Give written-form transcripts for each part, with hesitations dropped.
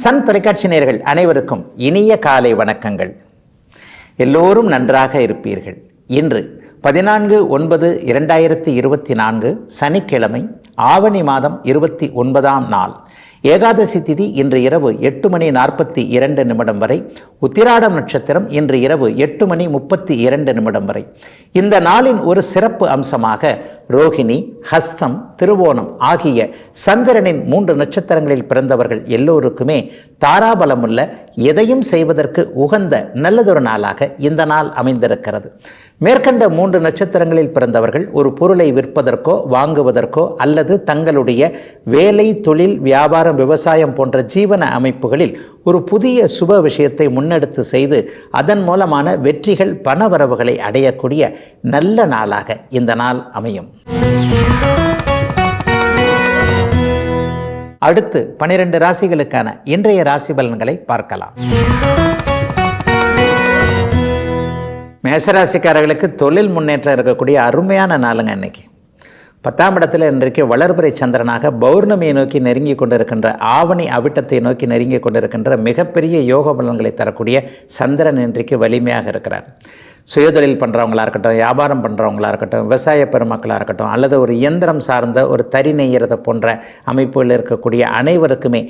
Sun தொலைக்காட்சி நேயர்கள் அனைவருக்கும் இனிய காலை வணக்கங்கள். எல்லோரும் நன்றாக இருப்பீர்கள். இன்று 14/9/2024 சனிக்கிழமை, ஆவணி மாதம் 29ஆம் நாள். ஏகாதசி திதி இன்று இரவு 8:42 வரை. உத்திராடம் நட்சத்திரம் இன்று இரவு 8:32 வரை. இந்த நாளின் ஒரு சிறப்பு அம்சமாக ரோகிணி, ஹஸ்தம், திருவோணம் ஆகிய சந்திரனின் 3 நட்சத்திரங்களில் பிறந்தவர்கள் எல்லோருக்குமே தாராபலமுள்ள, எதையும் செய்வதற்கு உகந்த நல்லதொரு நாளாக இந்த நாள் அமைந்திருக்கிறது. மேற்கண்ட 3 நட்சத்திரங்களில் பிறந்தவர்கள் ஒரு பொருளை விற்பதற்கோ வாங்குவதற்கோ அல்லது தங்களுடைய வேலை, தொழில், வியாபாரம், விவசாயம் போன்ற ஜீவன அமைப்புகளில் ஒரு புதிய சுப விஷயத்தை முன்னெடுத்து செய்து அதன் மூலமான வெற்றிகள், பணவரவுகளை அடையக்கூடிய நல்ல நாளாக இந்த நாள் அமையும். அடுத்து 12 ராசிகளுக்கான இன்றைய ராசி பலன்களை பார்க்கலாம். மேஷராசிக்காரர்களுக்கு தொழில் முன்னேற்றம் இருக்கக்கூடிய அருமையான நாளுங்க. இன்னைக்கு 10ஆம் இடத்துல இன்றைக்கு வளர்பிறை சந்திரனாக பௌர்ணமியை நோக்கி நெருங்கி கொண்டிருக்கின்ற, ஆவணி அவிட்டத்தை நோக்கி நெருங்கி கொண்டிருக்கின்ற மிகப்பெரிய யோக பலன்களை தரக்கூடிய சந்திரன் இன்றைக்கு வலிமையாக இருக்கிறார். சுயதொழில் பண்ணுறவங்களா இருக்கட்டும், வியாபாரம் பண்ணுறவங்களா இருக்கட்டும், விவசாய பெருமக்களாக இருக்கட்டும், அல்லது ஒரு இயந்திரம் சார்ந்த ஒரு தறி நெய்யறதை போன்ற அமைப்புகளில் இருக்கக்கூடிய அனைவருக்குமே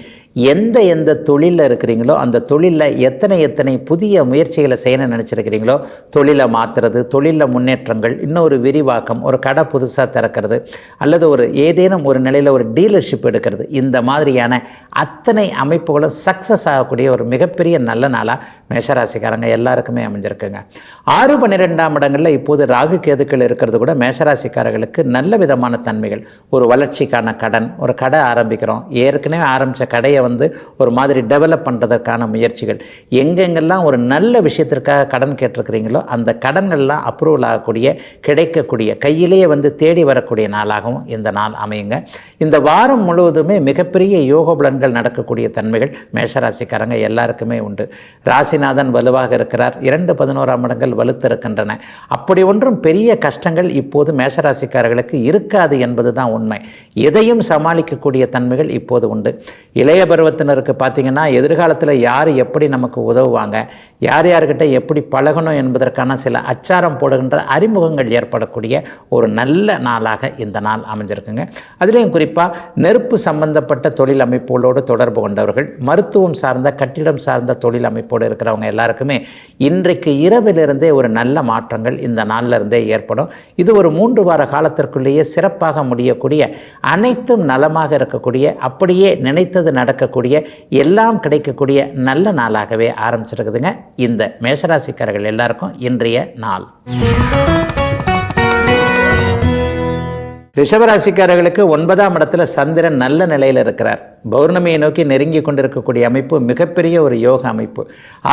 எந்த தொழிலில் இருக்கிறீங்களோ அந்த தொழிலில் எத்தனை புதிய முயற்சிகளை செய்யணும்னு நினச்சிருக்கிறீங்களோ, தொழிலை மாற்றுறது, தொழிலில் முன்னேற்றங்கள், இன்னொரு விரிவாக்கம், ஒரு கடை புதுசாக திறக்கிறது, அல்லது ஒரு ஏதேனும் ஒரு நிலையில் ஒரு டீலர்ஷிப் எடுக்கிறது, இந்த மாதிரியான அத்தனை அமைப்புகளும் சக்ஸஸ் ஆகக்கூடிய ஒரு மிகப்பெரிய நல்ல நாளாக மேஷராசிக்காரங்க எல்லாருக்குமே அமைஞ்சிருக்குங்க. 6-12ஆம் இடங்களில் இப்போது ராகு கேதுக்கள் இருக்கிறது கூட மேஷராசிக்காரர்களுக்கு நல்ல விதமான தன்மைகள். ஒரு வளர்ச்சிக்கான கடன், ஒரு கடை ஆரம்பிக்கிறோம், ஏற்கனவே ஆரம்பித்த கடையை ஒரு மாதிரி டெவலப் பண்ணுறதற்கான முயற்சிகள், எங்கெங்கெல்லாம் ஒரு நல்ல விஷயத்திற்காக கடன் கேட்டிருக்கிறீங்களோ அந்த கடன்கள்லாம் அப்ரூவல் ஆகக்கூடிய, கிடைக்கக்கூடிய, கையிலேயே தேடி வரக்கூடிய நாளாகவும் இந்த நாள் அமையுங்க. இந்த வாரம் முழுவதுமே மிகப்பெரிய யோக பலன்கள் நடக்கக்கூடிய தன்மைகள் மேஷராசிக்காரங்க எல்லாருக்குமே உண்டு. ராசிநாதன் வலுவாக இருக்கிறார். 2-11ஆம் இடங்கள் வலுத்திருக்கின்றன. அப்படி ஒன்றும் பெரிய கஷ்டங்கள் இப்போது மேஷராசிக்காரர்களுக்கு இருக்காது என்பது தான் உண்மை. எதையும் சமாளிக்கக்கூடிய தன்மைகள் இப்போது உண்டு. இளைய பருவத்தினருக்கு பார்த்தீங்கன்னா, எதிர்காலத்தில் யார் எப்படி நமக்கு உதவுவாங்க, யார்கிட்ட எப்படி பழகணும் என்பதற்கான சில அச்சாரம் போடுகின்ற அறிமுகங்கள் ஏற்படக்கூடிய ஒரு நல்ல நாளாக இந்த நாள் அமைஞ்சிருக்குங்க. அதுலேயும் குறிப்பாக நெருப்பு சம்பந்தப்பட்ட தொழில் அமைப்புகளோடு தொடர்பு கொண்டவர்கள், மருத்துவம் சார்ந்த, கட்டிடம் சார்ந்த தொழில் அமைப்போடு இருக்கிறவங்க எல்லாருக்குமே இன்றைக்கு இரவிலிருந்தே ஒரு நல்ல மாற்றங்கள் இந்த நாளில் இருந்தே ஏற்படும். இது ஒரு 3 வார காலத்திற்குள்ளேயே சிறப்பாக முடியக்கூடிய, அனைத்தும் நலமாக இருக்கக்கூடிய, அப்படியே நினைத்தது நடக்கக்கூடிய, எல்லாம் கிடைக்கக்கூடிய நல்ல நாளாகவே ஆரம்பிச்சிருக்குதுங்க இந்த மேஷராசிக்காரர்கள் எல்லாருக்கும் இன்றைய நாள். ரிஷபராசிக்காரர்களுக்கு 9ஆம் இடத்துல சந்திரன் நல்ல நிலையில் இருக்கிறார். பௌர்ணமியை நோக்கி நெருங்கி கொண்டிருக்கக்கூடிய அமைப்பு மிகப்பெரிய ஒரு யோக அமைப்பு.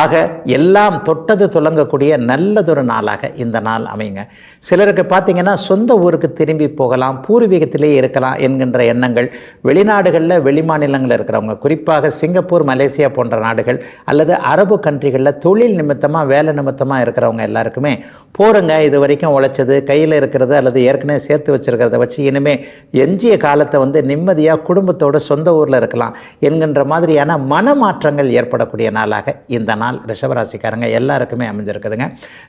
ஆக எல்லாம் தொட்டது துலங்கக்கூடிய நல்லதொரு நாளாக இந்த நாள் அமையுங்க. சிலருக்கு பார்த்தீங்கன்னா சொந்த ஊருக்கு திரும்பி போகலாம், பூர்வீகத்திலே இருக்கலாம் என்கின்ற எண்ணங்கள், வெளிநாடுகளில், வெளிமாநிலங்களில் இருக்கிறவங்க, குறிப்பாக சிங்கப்பூர், மலேசியா போன்ற நாடுகள் அல்லது அரபு கண்ட்ரிகளில் தொழில் நிமித்தமாக, வேலை நிமித்தமாக இருக்கிறவங்க எல்லாருக்குமே போகிறங்க. இது வரைக்கும் உழைச்சது, கையில் இருக்கிறது அல்லது ஏற்கனவே சேர்த்து வச்சுருக்கிறத வச்சு இனிமேல் எஞ்சிய காலத்தை நிம்மதியாக குடும்பத்தோடு சொந்த ஊரில் இருக்கலாம் என்கின்ற மாதிரியான மனமாற்றங்கள் ஏற்படக்கூடிய நாளாக இந்த நாள் ரிஷபராசிக்காரங்க எல்லாருக்குமே அமைஞ்சிருக்குதுங்க.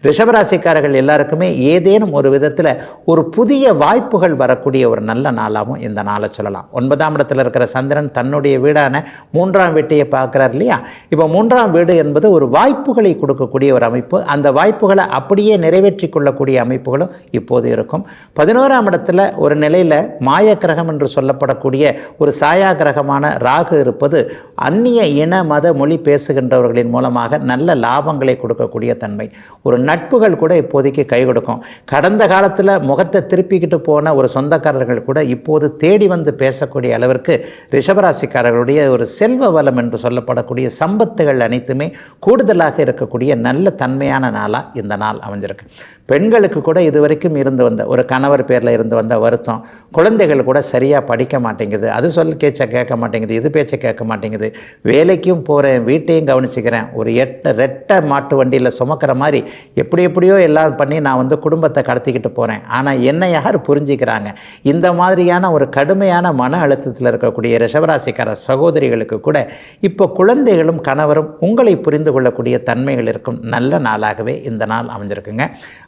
ரிஷபராசிக்காரர்கள் எல்லாருக்குமே ஏதேனும் ஒரு விதத்தில் ஒரு புதிய வாய்ப்புகள் வரக்கூடிய ஒரு நல்ல நாளாகவும் இந்த நாளை சொல்லலாம். 9ஆம் இடத்துல இருக்கிற சந்திரன் தன்னுடைய வீடான 3ஆம் வீட்டையை பார்க்குறார் இல்லையா? இப்போ 3ஆம் வீடு என்பது ஒரு வாய்ப்புகளை கொடுக்கக்கூடிய ஒரு அமைப்பு. அந்த வாய்ப்புகளை அப்படியே நிறைவேற்றி கொள்ளக்கூடிய அமைப்புகளும் இப்போது இருக்கும். 11ஆம் இடத்துல ஒரு நிலையில் மாய கிரகம் என்று சொல்லப்படக்கூடிய ஒரு சாயா கிரகமான ராகு இருப்பது அந்நிய இன, மத, மொழி பேசுகின்றவர்களின் மூலமாக நல்ல லாபங்களை கொடுக்கக்கூடிய தன்மை. ஒரு நட்புகள் கூட இப்போதைக்கு கை கொடுக்கும். கடந்த காலத்தில் முகத்தை திருப்பிக்கிட்டு போன ஒரு சொந்தக்காரர்கள் கூட இப்போது தேடி வந்து பேசக்கூடிய அளவிற்கு ரிஷபராசிக்காரர்களுடைய ஒரு செல்வ வளம் என்று சொல்லப்படக்கூடிய சம்பத்துகள் அனைத்துமே கூடுதலாக இருக்கக்கூடிய நல்ல தன்மையான நாளாக இந்த நாள் அமைஞ்சிருக்கு. பெண்களுக்கு கூட இதுவரைக்கும் இருந்து வந்த ஒரு கணவர் பேரில் இருந்து வந்த வருத்தம், குழந்தைகள் கூட சரியாக படிக்க மாட்டேங்குது, அது பேச்சை கேட்க மாட்டேங்குது, இது பேச்சை கேட்க மாட்டேங்குது, வேலைக்கும் போகிறேன் வீட்டையும் கவனிச்சுக்கிறேன், ஒரு ரெட்டை மாட்டு வண்டியில் சுமக்கிற மாதிரி எப்படியோ எல்லாம் பண்ணி நான் குடும்பத்தை கடத்திக்கிட்டு போகிறேன், ஆனால் என்னை யார் புரிஞ்சிக்கிறாங்க? இந்த மாதிரியான ஒரு கடுமையான மன அழுத்தத்தில் இருக்கக்கூடிய ரிஷபராசிக்கார சகோதரிகளுக்கு கூட இப்போ குழந்தைகளும் கணவரும் உங்களை புரிந்து கொள்ளக்கூடிய தன்மைகள் இருக்கும் நல்ல நாளாகவே இந்த நாள் அமைஞ்சிருக்குங்க.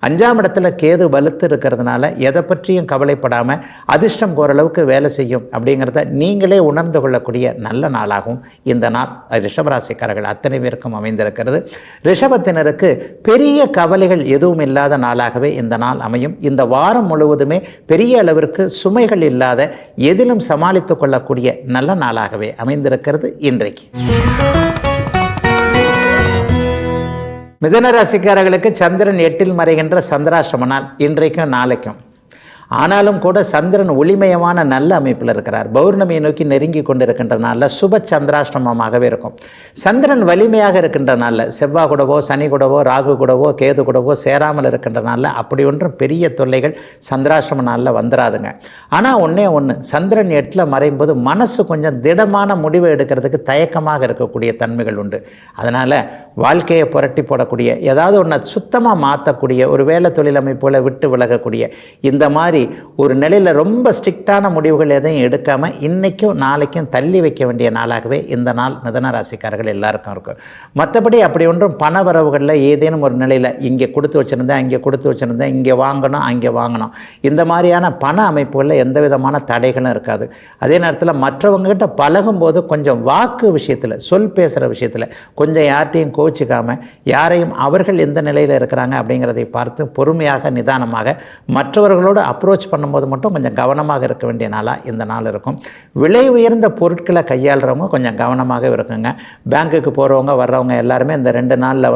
5ஆம் இடத்துல கேது வலுத்து இருக்கிறதுனால எதை பற்றியும் கவலைப்படாமல் அதிர்ஷ்டம் ஓரளவுக்கு வேலை செய்யும் அப்படிங்கிறத நீங்களே உணர்ந்து கொள்ளக்கூடிய நல்ல நாளாகவும் இந்த நாள் ரிஷபராசிக்காரர்கள் அத்தனை பேருக்கும் அமைந்திருக்கிறது. ரிஷபத்தினருக்கு பெரிய கவலைகள் எதுவும் இல்லாத நாளாகவே இந்த நாள் அமையும். இந்த வாரம் முழுவதுமே பெரிய அளவிற்கு சுமைகள் இல்லாத எதிலும் சமாளித்துக் கொள்ளக்கூடிய நல்ல நாளாகவே அமைந்திருக்கிறது இன்றைக்கு. மிதுன ராசிக்காரர்களுக்கு சந்திரன் 8இல் மறைகின்ற சந்திராஷ்டம நாள் இன்றைக்கும் நாளைக்கும். ஆனாலும் கூட சந்திரன் ஒளிமயமான நல்ல அமைப்பில் இருக்கிறார். பௌர்ணமியை நோக்கி நெருங்கி கொண்டு இருக்கின்ற நாளில் சுப சந்திராஷ்டமமாகவே இருக்கும். சந்திரன் வலிமையாக இருக்கின்ற நாளில் செவ்வாய் கூடவோ சனி கூடவோ ராகு கூடவோ கேது கூடவோ சேராமல் இருக்கின்ற நாளில் அப்படி ஒன்றும் பெரிய தொல்லைகள் சந்திராஷ்டம நாளில் வந்துடாதுங்க. ஆனால் ஒன்று சந்திரன் 8இல் மறையும்போது மனசு கொஞ்சம் திடமான முடிவை எடுக்கிறதுக்கு தயக்கமாக இருக்கக்கூடிய தன்மைகள் உண்டு. அதனால் வாழ்க்கையை புரட்டி போடக்கூடிய ஏதாவது ஒன்றை சுத்தமாக மாற்றக்கூடிய ஒரு வேலை தொழில் அமைப்போல் விட்டு விலகக்கூடிய இந்த மாதிரி ஒரு நிலையில் ரொம்ப ஸ்ட்ரிக்டான முடிவுகள் எதையும் எடுக்காமல் இன்றைக்கும் நாளைக்கும் தள்ளி வைக்க வேண்டிய நாளாகவே இந்த நாள் மிதுன ராசிக்காரர்கள் எல்லாருக்கும் இருக்கும். மற்றபடி அப்படி ஒன்றும் பண வரவுகளில் ஏதேனும் ஒரு நிலையில் இங்கே கொடுத்து வச்சுருந்தேன், இங்கே கொடுத்து வச்சுருந்தேன், இங்கே வாங்கணும், அங்கே வாங்கணும், இந்த மாதிரியான பண அமைப்புகளில் எந்த விதமான தடைகளும் இருக்காது. அதே நேரத்தில் மற்றவங்ககிட்ட பழகும்போது கொஞ்சம் வாக்கு விஷயத்தில், சொல் பேசுகிற விஷயத்தில் கொஞ்சம் யார்கிட்டையும் கோச்சிக்காமல் யாரையும் அவர்கள் எந்த நிலையில் இருக்கிறாங்க அப்படிங்கிறதை பார்த்து பொறுமையாக நிதானமாக மற்றவர்களோடு அப்ரோச் பண்ணும்போது மட்டும் கொஞ்சம் கவனமாக இருக்க வேண்டிய நாளாக இந்த நாள் இருக்கும். விலை உயர்ந்த பொருட்களை கையாளுறவங்க கொஞ்சம் கவனமாக இருக்குங்க. பேங்க்குக்கு போகிறவங்க வர்றவங்க எல்லாருமே இந்த 2 நாளில்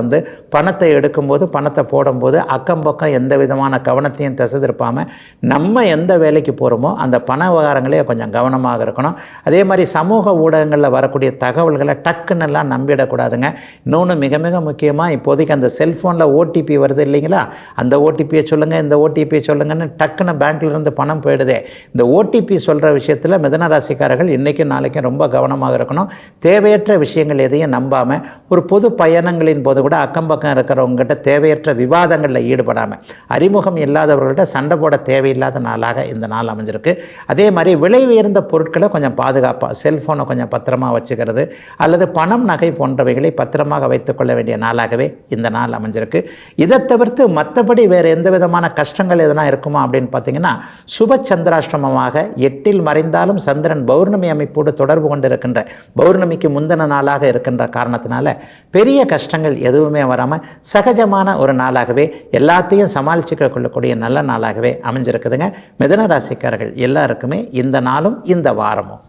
பணத்தை எடுக்கும்போது பணத்தை போடும்போது அக்கம் பக்கம் எந்த விதமான கவனத்தையும் திசை திருப்பாமல் நம்ம எந்த வேலைக்கு போகிறோமோ அந்த பண விவகாரங்களே கொஞ்சம் கவனமாக இருக்கணும். அதே மாதிரி சமூக ஊடகங்களில் வரக்கூடிய தகவல்களை டக்குன்னெல்லாம் நம்பிடக்கூடாதுங்க. இன்னொன்று மிக மிக முக்கியமாக இப்போதைக்கு அந்த செல்ஃபோனில் ஓடிபி வருது இல்லைங்களா, அந்த ஓடிபியை சொல்லுங்கள், இந்த ஓடிபியை சொல்லுங்கன்னு டக்குன்னு பேங்க்லேருந்து பணம் போயிடுதே. இந்த ஓடிபி சொல்கிற விஷயத்தில் மிதுன ராசிக்காரர்கள் இன்றைக்கும் நாளைக்கும் ரொம்ப கவனமாக இருக்கணும். தேவையற்ற விஷயங்கள் எதையும் நம்பாமல் ஒரு பொது பயணங்களின் போது கூட அக்கம் பக்கம் இருக்கிறவங்ககிட்ட தேவையற்ற விவாதங்களில் ஈடுபடாமல் அறிமுகம் இல்லாதவர்கள்ட்ட சண்டை போட தேவையில்லாத நாளாக இந்த நாள் அமைஞ்சிருக்கு. அதே மாதிரி விலை உயர்ந்த பொருட்களை கொஞ்சம் பாதுகாப்பாக செல்ஃபோனை கொஞ்சம் பத்திரமாக வச்சுக்கிறது அல்லது பணம் நகை போன்றவைகளை பத்திரமாக வைத்துக்கொள்ள வேண்டிய நாளாகவே இந்த நாள் அமைஞ்சிருக்கு. இதை தவிர்த்து மற்றபடி வேறு எந்த விதமான கஷ்டங்கள் எதனா இருக்குமா அப்படின்னு பார்த்தீங்கன்னா, சுப சந்திராஷ்டமமாக 8இல் மறைந்தாலும் சந்திரன் பௌர்ணமி அமைப்போடு தொடர்பு கொண்டு இருக்கின்ற பௌர்ணமிக்கு முந்தின நாளாக இருக்கின்ற காரணத்தினால பெரிய கஷ்டங்கள் எதுவுமே வராமல் சகஜமான ஒரு நாளாகவே எல்லாத்தையும் சமாளிச்சுக்க கொள்ளக்கூடிய நல்ல நாளாகவே அமைஞ்சிருக்குதுங்க. மிதுன ராசிக்காரர்கள் எல்லாருக்குமே இந்த நாளும் இந்த வாரமும்.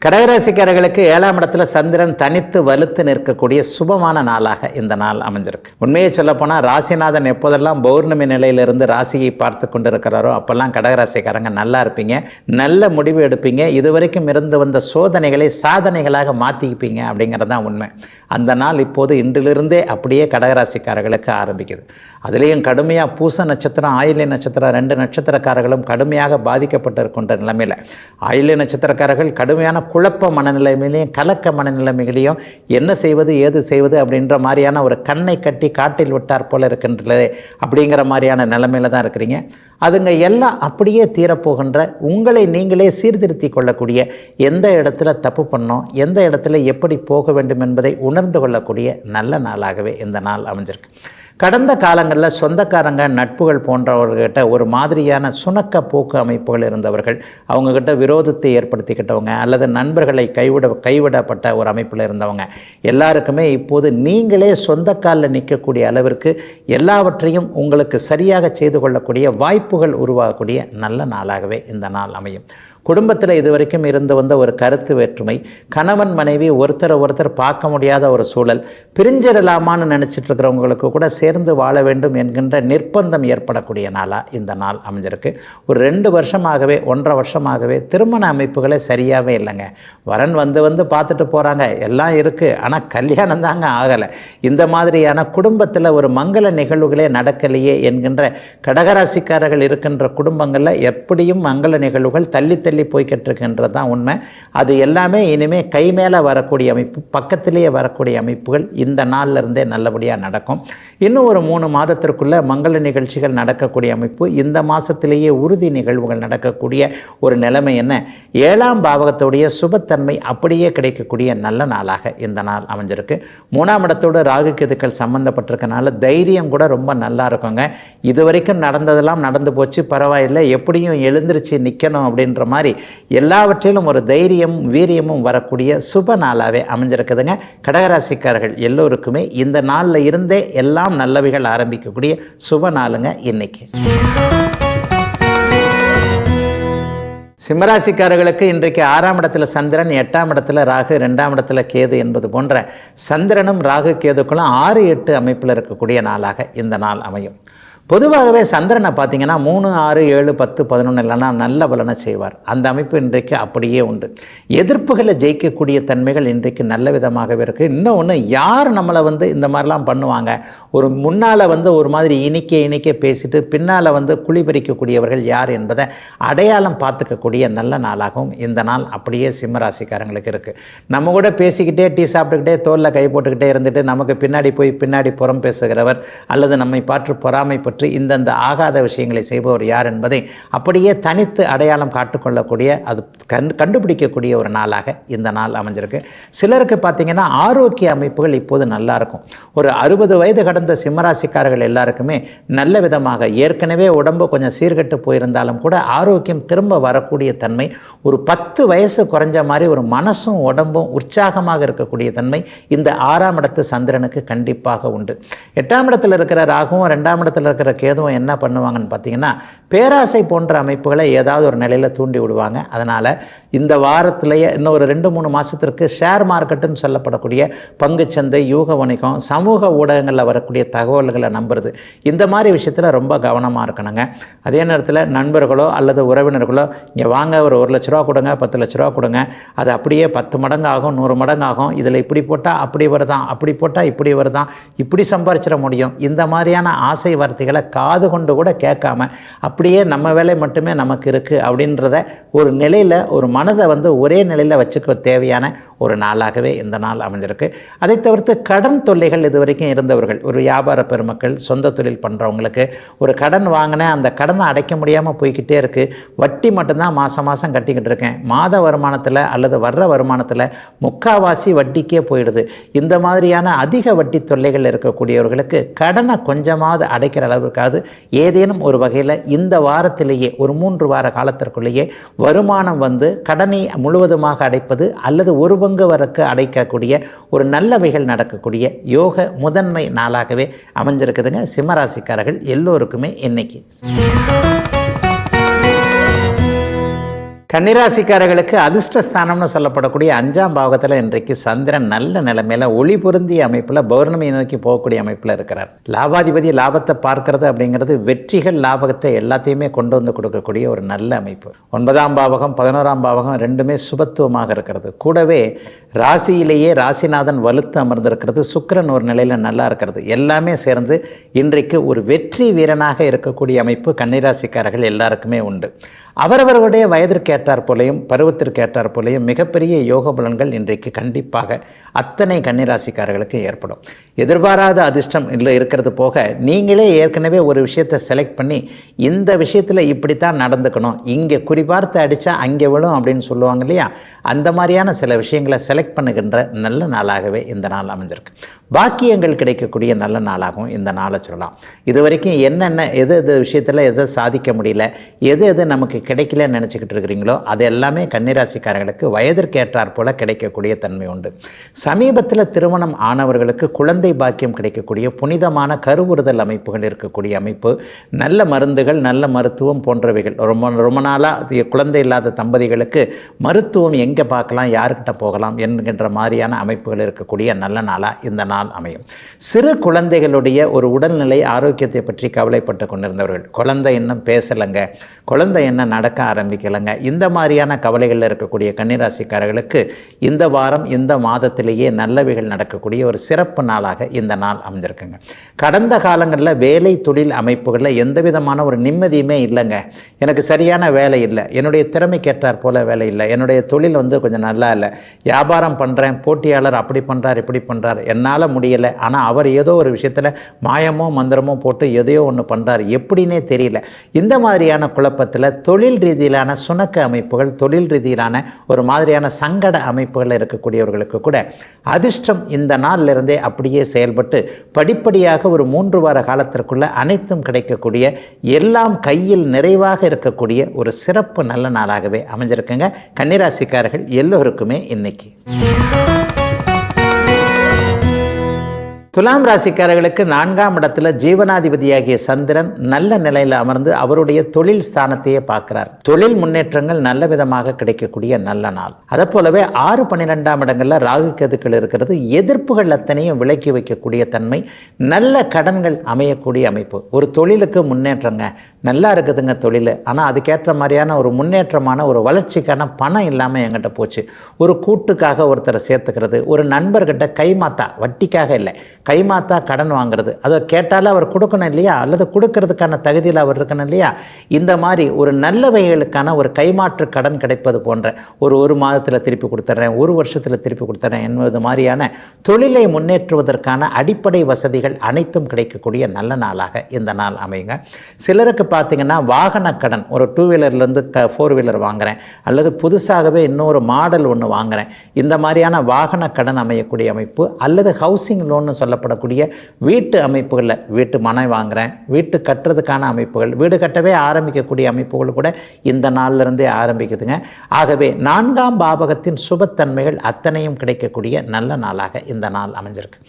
கடகராசிக்காரர்களுக்கு 7ஆம் இடத்துல சந்திரன் தனித்து வலுத்து நிற்கக்கூடிய சுபமான நாளாக இந்த நாள் அமைஞ்சிருக்கு. உண்மையை சொல்லப்போனால் ராசிநாதன் எப்போதெல்லாம் பௌர்ணமி நிலையிலிருந்து ராசியை பார்த்து கொண்டு இருக்கிறாரோ அப்போல்லாம் கடகராசிக்காரங்க நல்லா இருப்பீங்க, நல்ல முடிவு எடுப்பீங்க, இதுவரைக்கும் இருந்து வந்த சோதனைகளை சாதனைகளாக மாற்றிப்பீங்க அப்படிங்கிறது தான் உண்மை. அந்த நாள் இப்போது இன்றிலிருந்தே அப்படியே கடகராசிக்காரர்களுக்கு ஆரம்பிக்குது. அதுலேயும் கடுமையாக பூச நட்சத்திரம் ஆயில்ய நட்சத்திரம் 2 நட்சத்திரக்காரர்களும் கடுமையாக பாதிக்கப்பட்டு இருக்கின்ற நிலைமையில் ஆயில்ய நட்சத்திரக்காரர்கள் கடுமையான குழப்ப மனநிலைமையிலையும் கலக்க மனநிலைமைகளையும் என்ன செய்வது ஏது செய்வது அப்படின்ற மாதிரியான ஒரு கண்ணை கட்டி காட்டில் விட்டார் போல இருக்கின்றது அப்படிங்கிற மாதிரியான நிலைமையில தான் இருக்கிறீங்க. அதுங்க எல்லாம் அப்படியே தீரப்போகின்ற உங்களை நீங்களே சீர்திருத்தி கொள்ளக்கூடிய, எந்த இடத்துல தப்பு பண்ணோம், எந்த இடத்துல எப்படி போக வேண்டும் என்பதை உணர்ந்து கொள்ளக்கூடிய நல்ல நாளாகவே இந்த நாள் அமைஞ்சிருக்கு. கடந்த காலங்களில் சொந்தக்காரங்க நட்புகள் போன்றவர்கிட்ட ஒரு மாதிரியான சுணக்க போக்கு அமைப்புகள் இருந்தவர்கள், அவங்கக்கிட்ட விரோதத்தை ஏற்படுத்திக்கிட்டவங்க அல்லது நண்பர்களை கைவிடப்பட்ட ஒரு அமைப்பில் இருந்தவங்க எல்லாருக்குமே இப்போது நீங்களே சொந்த காலில் நிற்கக்கூடிய அளவிற்கு எல்லாவற்றையும் உங்களுக்கு சரியாக செய்து கொள்ளக்கூடிய வாய்ப்புகள் உருவாகக்கூடிய நல்ல நாளாகவே இந்த நாள் அமையும். குடும்பத்தில் இதுவரைக்கும் இருந்து வந்த ஒரு கருத்து வேற்றுமை, கணவன் மனைவி ஒருத்தர் பார்க்க முடியாத ஒரு சூழல், பிரிஞ்சிடலாமான்னு நினச்சிட்டு இருக்கிறவங்களுக்கு கூட சேர்ந்து வாழ வேண்டும் என்கின்ற நிர்பந்தம் ஏற்படக்கூடிய நாளாக இந்த நாள் அமைஞ்சிருக்கு. ஒரு 2 வருஷமாகவே 1.5 வருஷமாகவே திருமண அமைப்புகளே சரியாகவே இல்லைங்க. வரன் வந்து பார்த்துட்டு போகிறாங்க, எல்லாம் இருக்குது, ஆனால் கல்யாணம் தாங்க ஆகலை. இந்த மாதிரியான குடும்பத்தில் ஒரு மங்கள நிகழ்வுகளே நடக்கலையே என்கின்ற கடகராசிக்காரர்கள் இருக்கின்ற குடும்பங்களில் எப்படியும் மங்கள நிகழ்வுகள் தள்ளி போய்கிட்டு இருக்கின்றது தான் உண்மை. அது எல்லாமே இனிமேல் கை மேலே வரக்கூடிய அமைப்பு, பக்கத்திலேயே வரக்கூடிய அமைப்புகள் இந்த நாளில் இருந்தே நல்லபடியாக நடக்கும். இன்னும் ஒரு 3 மாதத்திற்குள்ளே மங்கள நிகழ்ச்சிகள் நடக்கக்கூடிய அமைப்பு, இந்த மாதத்திலேயே உறுதி நிகழ்வுகள் நடக்கக்கூடிய ஒரு நிலைமை என்ன, 7ஆம் பாவகத்துடைய சுபத்தன்மை அப்படியே கிடைக்கக்கூடிய நல்ல நாளாக இந்த நாள் அமைஞ்சிருக்கு. 3ஆம் இடத்தோடு ராகு கேதுக்கள் சம்பந்தப்பட்டிருக்கனால தைரியம் கூட ரொம்ப நல்லா இருக்குங்க. இது வரைக்கும் நடந்ததெல்லாம் நடந்து போச்சு, பரவாயில்லை, எப்படியும் எழுந்திருச்சு நிற்கணும் அப்படின்ற மாதிரி எல்லாவற்றிலும் ஒரு தைரியம் வீரியமும் வரக்கூடிய சுப நாளாகவே அமைஞ்சிருக்குதுங்க. கடகராசிக்காரர்கள் எல்லோருக்குமே இந்த நாளில் இருந்தே எல்லாம் நல்லவைகள் ஆரம்பிக்கக்கூடிய சுப நாளுங்க இன்னைக்கு. சிம்மராசிக்காரர்களுக்கு இன்றைக்கு 6ஆம் இடத்துல சந்திரன், 8ஆம் இடத்துல ராகு, 2ஆம் இடத்துல கேது என்பது போன்ற சந்திரனும் ராகு கேதுக்களும் 6, 8 அமைப்பில் இருக்கக்கூடிய நாளாக இந்த நாள் அமையும். பொதுவாகவே சந்திரனை பார்த்தீங்கன்னா 3, 6, 7, 10, 11 இல்லைன்னா நல்ல பலனை செய்வார். அந்த அமைப்பு இன்றைக்கு அப்படியே உண்டு. எதிர்ப்புகளை ஜெயிக்கக்கூடிய தன்மைகள் இன்றைக்கு நல்ல விதமாகவே இருக்குது. இன்னொன்று, யார் நம்மளை இந்த மாதிரிலாம் பண்ணுவாங்க, ஒரு முன்னால் ஒரு மாதிரி இனிக்க பேசிட்டு பின்னால் குழி பறிக்கக்கூடியவர்கள் யார் என்பதை அடையாளம் பார்த்துக்கக்கூடிய நல்ல நாளாகவும் இந்த நாள் அப்படியே சிம்மராசிக்காரங்களுக்கு இருக்குது. நம்ம கூட பேசிக்கிட்டே டீ சாப்பிட்டுக்கிட்டே தோளில் கை போட்டுக்கிட்டே இருந்துட்டு நமக்கு பின்னாடி புறம் பேசுகிறவர் அல்லது நம்மை பார்த்து பொறாமைப்பட்டு இந்தந்த ஆகாத விஷயங்களை செய்பவர் யார் என்பதை அப்படியே தனித்து அடையாளம் காட்டுக்கொள்ளக்கூடிய, அது கண்டுபிடிக்கக்கூடிய ஒரு நாளாக இந்த நாள் அமைஞ்சிருக்கு. சிலருக்கு பார்த்தீங்கன்னா ஆரோக்கிய அமைப்புகள் இப்போது நல்லா இருக்கும். ஒரு 60 வயது கடந்த சிம்மராசிக்காரர்கள் எல்லாருக்குமே நல்ல விதமாக ஏற்கனவே உடம்பு கொஞ்சம் சீர்கெட்டு போயிருந்தாலும் கூட ஆரோக்கியம் திரும்ப வரக்கூடிய தன்மை, ஒரு 10 வயசு குறைஞ்ச மாதிரி ஒரு மனசும் உடம்பும் உற்சாகமாக இருக்கக்கூடிய தன்மை இந்த 6ஆம் இடத்து சந்திரனுக்கு கண்டிப்பாக உண்டு. 8ஆம் இடத்துல இருக்கிற ராகுவும் 2ஆம் இடத்துல இருக்கிற கேதுவும் என்ன பண்ணுவாங்கன்னு பார்த்தீங்கன்னா, பேராசை போன்ற அமைப்புகளை ஏதாவது ஒரு நிலையில் தூண்டி விடுவாங்க. அதனால் இந்த வாரத்திலேயே இன்னும் ஒரு 2-3 மாதத்திற்கு ஷேர் மார்க்கெட்டுன்னு சொல்லப்படக்கூடிய பங்குச்சந்தை, யூக வணிகம், சமூக ஊடகங்களில் வரக்கூடிய தகவல்களை நம்புறது, இந்த மாதிரி விஷயத்தில் ரொம்ப கவனமாக இருக்கணுங்க. அதே நேரத்தில் நண்பர்களோ அல்லது உறவினர்களோ இங்கே வாங்க ஒரு 1 லட்ச ரூபா கொடுங்க, 10 லட்ச ரூபா கொடுங்க, அது அப்படியே 10 மடங்கு ஆகும், 100 மடங்கு ஆகும், இதில் இப்படி போட்டால் அப்படி வருதான், அப்படி போட்டால் இப்படி வருதான், இப்படி சம்பாதிச்சிட முடியும், இந்த மாதிரியான ஆசை வார்த்தைகளை காது கொண்டு கூட கேட்காம அப்படியே நம்ம வேலை மட்டுமே நமக்கு இருக்குது அப்படின்றத ஒரு நிலையில் ஒரு மனதை ஒரே நிலையில் வச்சுக்க தேவையான ஒரு நாளாகவே இந்த நாள் அமைஞ்சிருக்கு. அதை தவிர்த்து கடன் தொல்லைகள் இதுவரைக்கும் இருந்தவர்கள், ஒரு வியாபார பெருமக்கள், சொந்த தொழில் பண்ணுறவங்களுக்கு ஒரு கடன் வாங்கினேன், அந்த கடனை அடைக்க முடியாமல் போய்கிட்டே இருக்குது, வட்டி மட்டும்தான் மாதம் கட்டிக்கிட்டு இருக்கேன், மாத வருமானத்தில் அல்லது வர்ற வருமானத்தில் முக்காவாசி வட்டிக்கே போயிடுது, இந்த மாதிரியான அதிக வட்டி தொல்லைகள் இருக்கக்கூடியவர்களுக்கு கடனை கொஞ்சமாவது அடைக்கிற அளவுக்காவது ஏதேனும் ஒரு வகையில் இந்த வாரத்திலேயே ஒரு 3 வார காலத்திற்குள்ளேயே வருமானம் கடனை முழுவதுமாக அடைப்பது அல்லது ஒரு பங்கு வரைக்கு அடைக்கக்கூடிய ஒரு நல்லவைகள் நடக்கக்கூடிய யோக முதன்மை நாளாகவே அமைஞ்சிருக்குதுங்க சிம்மராசிக்காரர்கள் எல்லோருக்குமே இன்னைக்கு. கன்னிராசிக்காரர்களுக்கு அதிர்ஷ்டஸ்தானம்னு சொல்லப்படக்கூடிய 5ஆம் பாவகத்தில் இன்றைக்கு சந்திரன் நல்ல நிலைமையில் ஒளி பொருந்திய அமைப்பில் பௌர்ணமியை நோக்கி போகக்கூடிய அமைப்பில் இருக்கிறார். லாபாதிபதி லாபத்தை பார்க்கறது அப்படிங்கிறது வெற்றிகள் லாபத்தை எல்லாத்தையுமே கொண்டு கொடுக்கக்கூடிய ஒரு நல்ல அமைப்பு. 9ஆம் பாவகம் 11ஆம் பாவகம் ரெண்டுமே சுபத்துவமாக இருக்கிறது. கூடவே ராசியிலேயே ராசிநாதன் வலுத்து அமர்ந்திருக்கிறது, சுக்கிரன் ஒரு நிலையில் நல்லா இருக்கிறது, எல்லாமே சேர்ந்து இன்றைக்கு ஒரு வெற்றி வீரனாக இருக்கக்கூடிய அமைப்பு கன்னிராசிக்காரர்கள் எல்லாருக்குமே உண்டு. அவரவர்களுடைய வயதிற்கு ஏற்றார் போலையும் பருவத்திற்கு ஏற்றார் போலையும் மிகப்பெரிய யோக பலன்கள் இன்றைக்கு கண்டிப்பாக அத்தனை கன்னிராசிக்காரர்களுக்கு ஏற்படும். எதிர்பாராத அதிர்ஷ்டம் இல்லை இருக்கிறது போக நீங்களே ஏற்கனவே ஒரு விஷயத்தை செலக்ட் பண்ணி இந்த விஷயத்தில் இப்படித்தான் நடந்துக்கணும், இங்கே குறிபார்த்து அடித்தா அங்கே விழும் அப்படின்னு சொல்லுவாங்க இல்லையா, அந்த மாதிரியான சில விஷயங்களை செலக்ட் பண்ணுகின்ற நல்ல நாளாகவே இந்த நாள் அமைஞ்சிருக்கு. பாக்கியங்கள் கிடைக்கக்கூடிய நல்ல நாளாகவும் இந்த நாளை சொல்லலாம். இது வரைக்கும் என்னென்ன எது விஷயத்தில் எதை சாதிக்க முடியல, எது நமக்கு கிடைக்கலன்னு நினச்சிக்கிட்டு இருக்கிறீங்களோ அது எல்லாமே கன்னிராசிக்காரர்களுக்கு வயதிற்கு ஏற்றாற் போல கிடைக்கக்கூடிய தன்மை உண்டு. சமீபத்தில் திருமணம் ஆனவர்களுக்கு குழந்தை பாக்கியம் கிடைக்கக்கூடிய புனிதமான கருவுறுதல் அமைப்புகள் இருக்கக்கூடிய அமைப்பு, நல்ல மருந்துகள், நல்ல மருத்துவம் போன்றவைகள். ரொம்ப நாளாக குழந்தை இல்லாத தம்பதிகளுக்கு மருத்துவம் எங்கே பார்க்கலாம், யாருக்கிட்ட போகலாம் என்கின்ற மாதிரியான அமைப்புகள் இருக்கக்கூடிய நல்ல நாளாக இந்த நாள் அமையும். சிறு குழந்தைகளுடைய ஒரு உடல்நிலை ஆரோக்கியத்தை பற்றி கவலைப்பட்டு கொண்டிருந்தவர்கள், குழந்தை இன்னும் பேசலைங்க, குழந்தை என்ன நடக்க ஆரம்பிக்கலைங்க, இந்த மாதிரியான கவலைகளில் இருக்கக்கூடிய கன்னிராசிக்காரர்களுக்கு இந்த வாரம் இந்த மாதத்திலேயே நல்லவைகள் நடக்கக்கூடிய ஒரு சிறப்பு நாளாக இந்த நாள் அமைஞ்சிருக்குங்க. கடந்த காலங்களில் வேலை தொழில் அமைப்புகளில் எந்த விதமான ஒரு நிம்மதியுமே இல்லைங்க. எனக்கு சரியான வேலை இல்லை, என்னுடைய திறமைக்கேற்றார் போல வேலை இல்லை, என்னுடைய தொழில் கொஞ்சம் நல்லா இல்லை, வியாபாரம் பண்ணுறேன், போட்டியாளர் அப்படி பண்ணுறார் இப்படி பண்ணுறார், என்னால் முடியலை, ஆனால் அவர் ஏதோ ஒரு விஷயத்தில் மாயமோ மந்திரமோ போட்டு எதையோ ஒன்று பண்ணுறார், எப்படின்னே தெரியல. இந்த மாதிரியான குழப்பத்தில் தொழில் ரீதியிலான சுணக்க அமைப்புகள், தொழில் ரீதியிலான ஒரு மாதிரியான சங்கட அமைப்புகள் இருக்கக்கூடியவர்களுக்கு கூட அதிர்ஷ்டம் இந்த நாளிலிருந்தே அப்படியே செயல்பட்டு படிப்படியாக ஒரு 3 வார காலத்திற்குள்ள அனைத்தும் கிடைக்கக்கூடிய, எல்லாம் கையில் நிறைவாக இருக்கக்கூடிய ஒரு சிறப்பு நல்ல நாளாகவே அமைஞ்சிருக்குங்க. கன்னிராசிக்காரர்கள் எல்லோருக்குமே இன்னைக்கு. துலாம் ராசிக்காரர்களுக்கு 4ஆம் இடத்துல ஜீவனாதிபதியாகிய சந்திரன் நல்ல நிலையில் அமர்ந்து அவருடைய தொழில் ஸ்தானத்தையே பார்க்கிறார். தொழில் முன்னேற்றங்கள் நல்ல விதமாக கிடைக்கக்கூடிய நல்ல நாள். அதை போலவே 6, 12ஆம் இடங்களில் ராகு கேதுக்கள் இருக்கிறது. எதிர்ப்புகள் அத்தனையும் விலக்கி வைக்கக்கூடிய தன்மை, நல்ல கடன்கள் அமையக்கூடிய அமைப்பு. ஒரு தொழிலுக்கு முன்னேற்றங்க, நல்லா இருக்குதுங்க தொழில், ஆனால் அதுக்கேற்ற மாதிரியான ஒரு முன்னேற்றமான ஒரு வளர்ச்சிக்கான பணம் இல்லாமல் என்கிட்ட போச்சு. ஒரு கூட்டுக்காக ஒருத்தரை சேர்த்துக்கிறது, ஒரு நண்பர்கிட்ட கைமாத்தா, வட்டிக்காக இல்லை, கைமாத்தா கடன் வாங்குறது, அதை கேட்டாலும் அவர் கொடுக்கணும் இல்லையா, அல்லது கொடுக்கறதுக்கான தகுதியில் அவர் இருக்கணும் இல்லையா. இந்த மாதிரி ஒரு நல்லவைகளுக்கான ஒரு கைமாற்று கடன் கிடைப்பது போன்ற ஒரு மாதத்தில் திருப்பி கொடுத்துட்றேன், ஒரு வருஷத்தில் திருப்பி கொடுத்துட்றேன் என்பது மாதிரியான தொழிலை முன்னேற்றுவதற்கான அடிப்படை வசதிகள் அனைத்தும் கிடைக்கக்கூடிய நல்ல நாளாக இந்த நாள் அமையுங்க. சிலருக்கு பார்த்தீங்கன்னா வாகன கடன், ஒரு 2 வீலர்லேருந்து 4 வீலர் வாங்குகிறேன், அல்லது புதுசாகவே இன்னொரு மாடல் ஒன்று வாங்குகிறேன், இந்த மாதிரியான வாகன கடன் அமையக்கூடிய அமைப்பு, அல்லது ஹவுசிங் லோன்னு சொல்லப்படக்கூடிய வீட்டு அமைப்புகளில் வீட்டு மனை வாங்குகிறேன், வீட்டு கட்டுறதுக்கான அமைப்புகள், வீடு கட்டவே ஆரம்பிக்கக்கூடிய அமைப்புகள் கூட இந்த நாளிலிருந்தே ஆரம்பிக்குதுங்க. ஆகவே 4ஆம் பாவகத்தின் சுபத்தன்மைகள் அத்தனையும் கிடைக்கக்கூடிய நல்ல நாளாக இந்த நாள் அமைஞ்சிருக்கு.